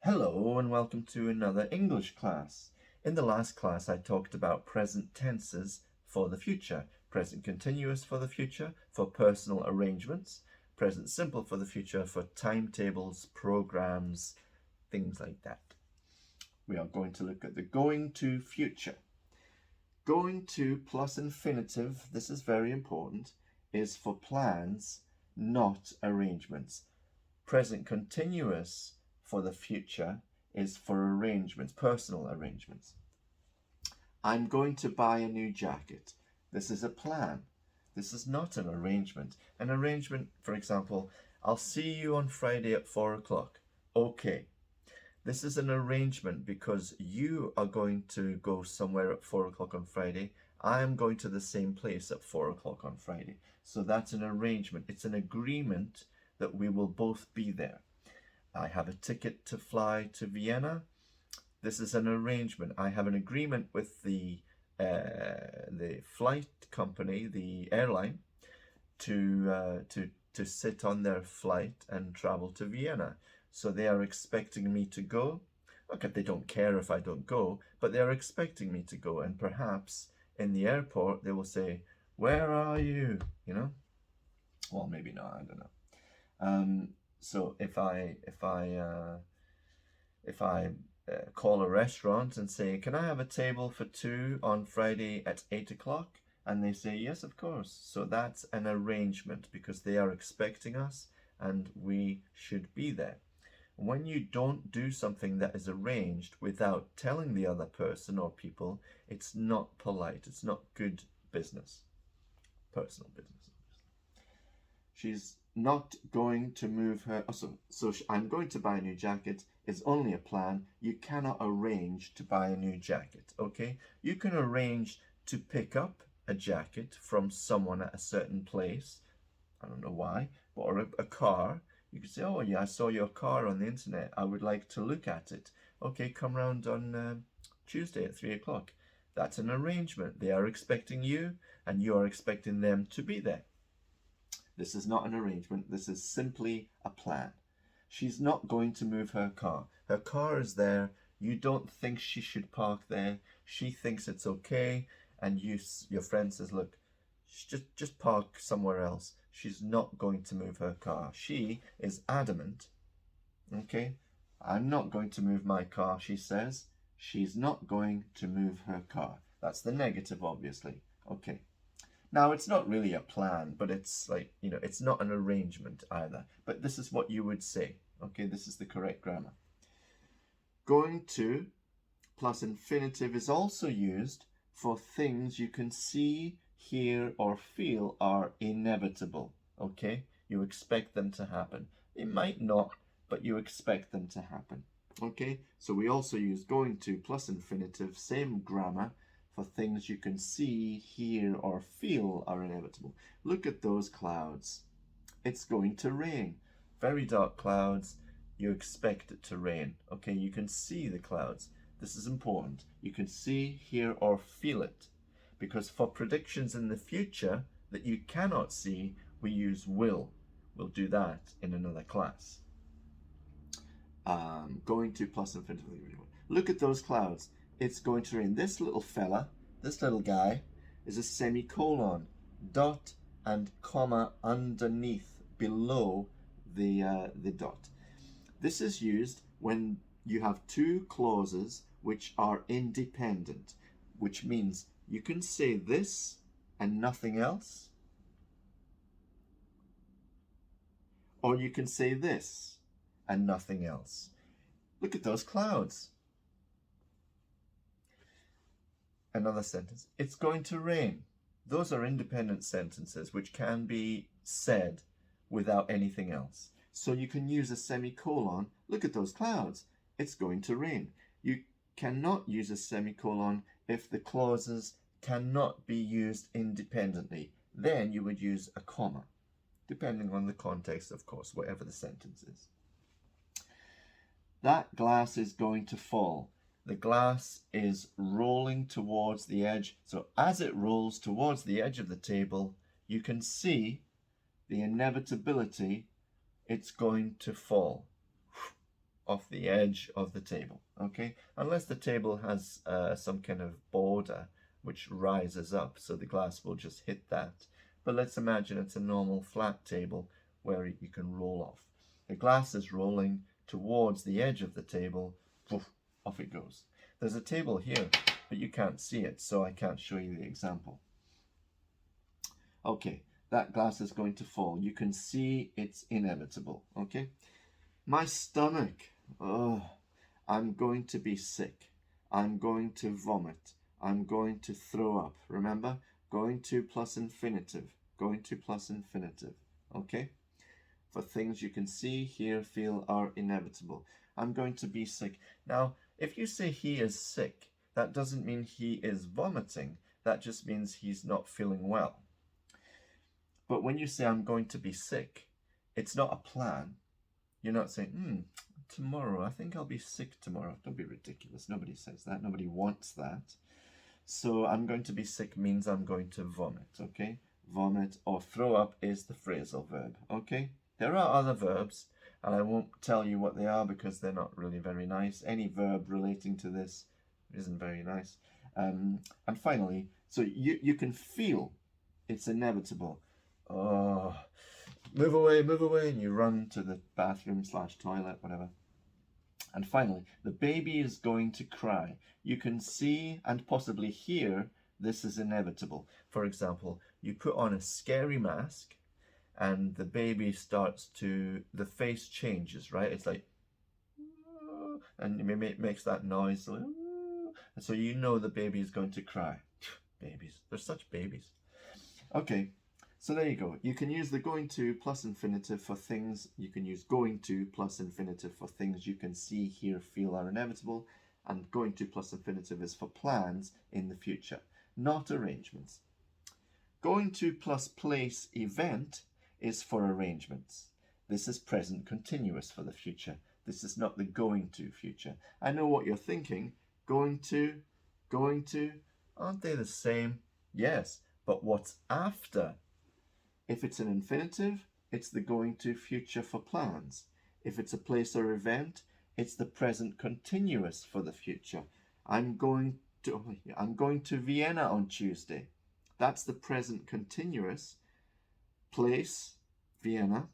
Hello and welcome to another English class. In the last class I talked about present tenses for the future, present continuous for the future, for personal arrangements, present simple for the future, for timetables, programs, things like that. We are going to look at the going to future. Going to plus infinitive, this is very important, is for plans, not arrangements. Present continuous for the future is for arrangements, personal arrangements. I'm going to buy a new jacket. This is a plan. This is not an arrangement. An arrangement, for example, I'll see you on Friday at 4 o'clock. Okay. This is an arrangement because you are going to go somewhere at 4 o'clock on Friday. I'm going to the same place at 4 o'clock on Friday. So that's an arrangement. It's an agreement that we will both be there. I have a ticket to fly to Vienna. This is an arrangement. I have an agreement with the flight company, the airline, to sit on their flight and travel to Vienna. So they are expecting me to go. Okay, they don't care if I don't go, but they are expecting me to go. And perhaps in the airport they will say, "Where are you?" You know? Well, maybe not. I don't know. So if I call a restaurant and say, "Can I have a table for two on Friday at 8 o'clock?" and they say, "Yes, of course." So that's an arrangement because they are expecting us and we should be there. When you don't do something that is arranged without telling the other person or people, it's not polite. It's not good business, personal business. She's not going to move her. I'm going to buy a new jacket is only a plan. You cannot arrange to buy a new jacket, okay? You can arrange to pick up a jacket from someone at a certain place. I don't know why, or a car. You could say, "Oh yeah, I saw your car on the internet. I would like to look at it." Okay, come round on Tuesday at 3 o'clock. That's an arrangement. They are expecting you and you are expecting them to be there. This is not an arrangement. This is simply a plan. She's not going to move her car. Her car is there. You don't think she should park there. She thinks it's okay. And your friend says, "Look, just park somewhere else." She's not going to move her car. She is adamant. Okay? "I'm not going to move my car," she says. She's not going to move her car. That's the negative, obviously. Okay. Now, it's not really a plan, but it's like, it's not an arrangement either. But this is what you would say. Okay, this is the correct grammar. Going to plus infinitive is also used for things you can see, hear, or feel are inevitable. Okay, you expect them to happen. They might not, but you expect them to happen. Okay, so we also use going to plus infinitive, same grammar, for things you can see, hear, or feel are inevitable. Look at those clouds. It's going to rain. Very dark clouds. You expect it to rain. Okay, you can see the clouds. This is important. You can see, hear, or feel it. Because for predictions in the future that you cannot see, we use will. We'll do that in another class. Going to plus infinitive. Look at those clouds. It's going to rain. This little fella, this little guy, is a semicolon, dot and comma underneath, below the dot. This is used when you have two clauses which are independent, which means you can say this and nothing else, or you can say this and nothing else. Look at those clouds. Another sentence. It's going to rain. Those are independent sentences which can be said without anything else. So you can use a semicolon. Look at those clouds. It's going to rain. You cannot use a semicolon if the clauses cannot be used independently. Then you would use a comma, depending on the context, of course, whatever the sentence is. That glass is going to fall. The glass is rolling towards the edge. So as it rolls towards the edge of the table, you can see the inevitability it's going to fall. off the edge of the table, okay? Unless the table has some kind of border which rises up, so the glass will just hit that. But let's imagine it's a normal flat table where you can roll off. The glass is rolling towards the edge of the table, poof, off it goes. There's a table here, but you can't see it, so I can't show you the example. Okay, that glass is going to fall. You can see it's inevitable, okay? My stomach, oh, I'm going to be sick. I'm going to vomit. I'm going to throw up. Remember, going to plus infinitive, going to plus infinitive, okay? For things you can see, hear, feel are inevitable. I'm going to be sick. Now, if you say he is sick, that doesn't mean he is vomiting. That just means he's not feeling well. But when you say I'm going to be sick, it's not a plan. You're not saying, tomorrow, I think I'll be sick tomorrow. Don't be ridiculous. Nobody says that. Nobody wants that. So I'm going to be sick means I'm going to vomit, okay? Vomit or throw up is the phrasal verb, okay? There are other verbs, and I won't tell you what they are because they're not really very nice. Any verb relating to this isn't very nice. And finally, so you can feel it's inevitable. Oh, move away, and you run to the bathroom / toilet, whatever. And finally, the baby is going to cry. You can see and possibly hear this is inevitable. For example, you put on a scary mask and the baby starts to, the face changes, right? It's like, and it makes that noise. And so you know the baby is going to cry. Babies, they're such babies. Okay, so there you go. You can use the going to plus infinitive for things. You can use going to plus infinitive for things you can see, hear, feel are inevitable. And going to plus infinitive is for plans in the future, not arrangements. Going to plus place event is for arrangements. This is present continuous for the future. This is not the going to future. I know what you're thinking. Going to, aren't they the same? Yes, but what's after? If it's an infinitive, it's the going to future for plans. If it's a place or event, it's the present continuous for the future. I'm going to Vienna on Tuesday. That's the present continuous. Place, Vienna.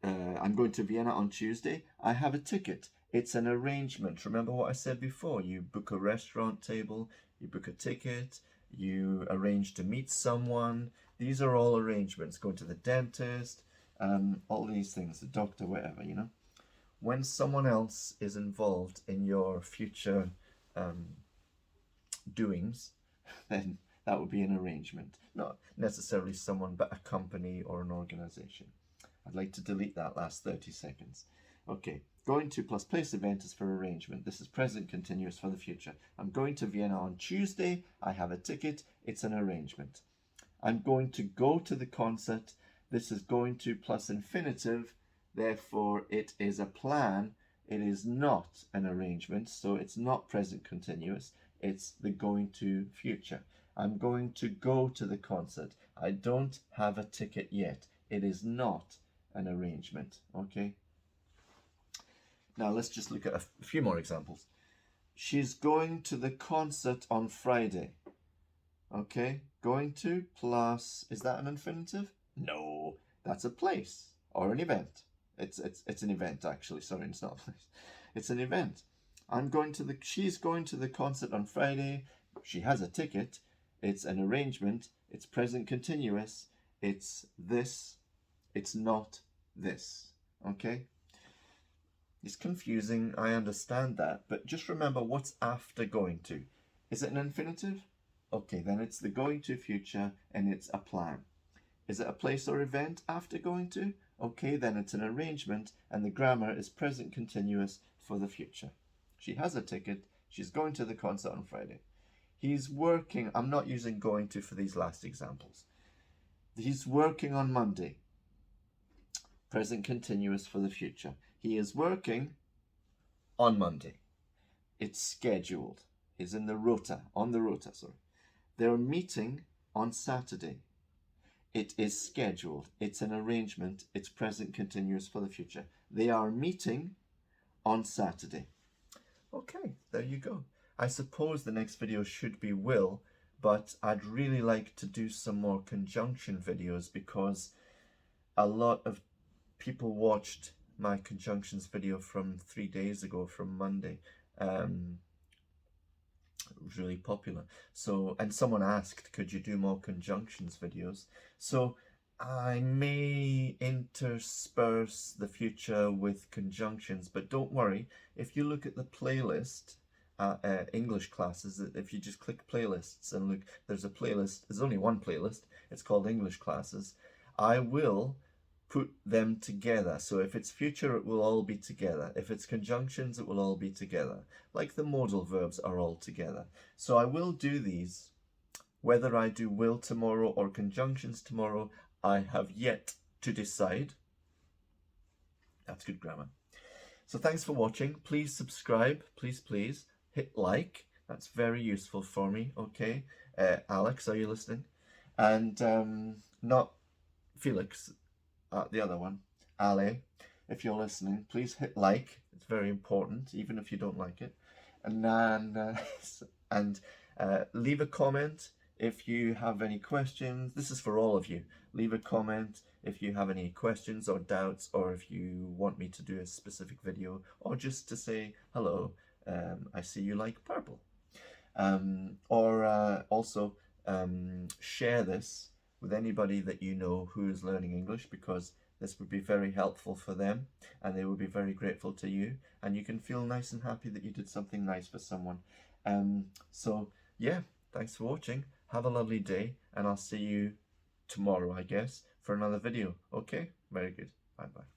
I'm going to Vienna on Tuesday. I have a ticket. It's an arrangement. Remember what I said before? You book a restaurant table, you book a ticket, you arrange to meet someone. These are all arrangements. Going to the dentist, all these things, the doctor, whatever, you know. When someone else is involved in your future doings, then that would be an arrangement. Not necessarily someone, but a company or an organization. I'd like to delete that last 30 seconds. Okay, going to plus place event is for arrangement. This is present continuous for the future. I'm going to Vienna on Tuesday. I have a ticket. It's an arrangement. I'm going to go to the concert. This is going to plus infinitive. Therefore, it is a plan. It is not an arrangement, so it's not present continuous. It's the going to future. I'm going to go to the concert. I don't have a ticket yet. It is not an arrangement, okay? Now let's just look at a few more examples. She's going to the concert on Friday. Okay, going to plus, is that an infinitive? No, that's a place or an event. It's an event actually, sorry, it's not a place. It's an event. She's going to the concert on Friday. She has a ticket. It's an arrangement. It's present continuous. It's this. It's not this. Okay? It's confusing, I understand that, but just remember what's after going to. Is it an infinitive? Okay, then it's the going to future and it's a plan. Is it a place or event after going to? Okay, then it's an arrangement and the grammar is present continuous for the future. She has a ticket. She's going to the concert on Friday. He's working. I'm not using going to for these last examples. He's working on Monday. Present continuous for the future. He is working on Monday. It's scheduled. He's in the rota, on the rota, sorry. They're meeting on Saturday. It is scheduled. It's an arrangement. It's present continuous for the future. They are meeting on Saturday. Okay, there you go. I suppose the next video should be will, but I'd really like to do some more conjunction videos because a lot of people watched my conjunctions video from 3 days ago, from Monday. It was really popular. So, and someone asked, could you do more conjunctions videos? So I may intersperse the future with conjunctions, but don't worry. If you look at the playlist, English classes, if you just click playlists and look, there's a playlist, there's only one playlist, it's called English classes. I will put them together. So if it's future, it will all be together. If it's conjunctions, it will all be together. Like the modal verbs are all together. So I will do these. Whether I do will tomorrow or conjunctions tomorrow, I have yet to decide. That's good grammar. So thanks for watching. Please subscribe. Please hit like. That's very useful for me. Okay. Alex, are you listening? And not Felix. The other one, Ale, if you're listening, please hit like. It's very important, even if you don't like it. And then leave a comment if you have any questions. This is for all of you. Leave a comment if you have any questions or doubts, or if you want me to do a specific video, or just to say hello. I see you like purple. Also share this with anybody that you know who is learning English, because this would be very helpful for them and they would be very grateful to you, and you can feel nice and happy that you did something nice for someone. So yeah, thanks for watching. Have a lovely day, and I'll see you tomorrow, I guess, for another video. Okay, very good. Bye bye.